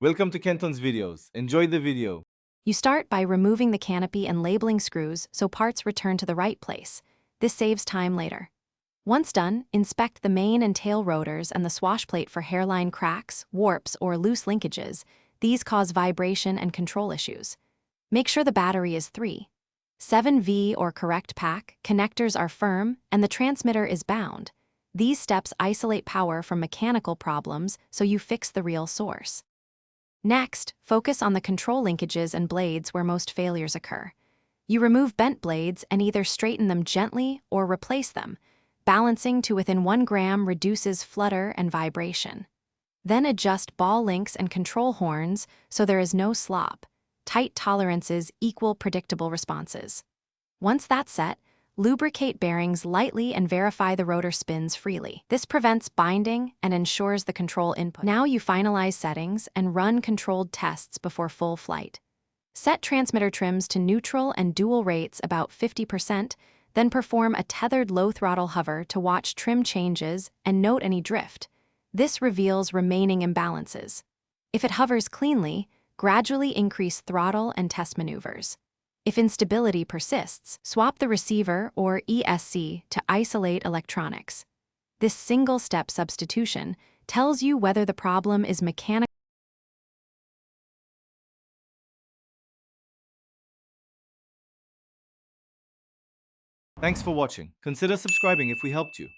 Welcome to Kenton's videos. Enjoy the video. You start by removing the canopy and labeling screws so parts return to the right place. This saves time later. Once done, inspect the main and tail rotors and the swash plate for hairline cracks, warps, or loose linkages. These cause vibration and control issues. Make sure the battery is 3.7V or correct pack, connectors are firm, and the transmitter is bound. These steps isolate power from mechanical problems so you fix the real source. Next, focus on the control linkages and blades where most failures occur. You remove bent blades and either straighten them gently or replace them. Balancing to within 1 gram reduces flutter and vibration. Then adjust ball links and control horns so there is no slop. Tight tolerances equal predictable responses. Once that's set, lubricate bearings lightly and verify the rotor spins freely. This prevents binding and ensures the control input. Now you finalize settings and run controlled tests before full flight. Set transmitter trims to neutral and dual rates about 50%, then perform a tethered low throttle hover to watch trim changes and note any drift. This reveals remaining imbalances. If it hovers cleanly, gradually increase throttle and test maneuvers. If instability persists, swap the receiver or ESC to isolate electronics. This single-step substitution tells you whether the problem is mechanical. Thanks for watching. Consider subscribing if we helped you.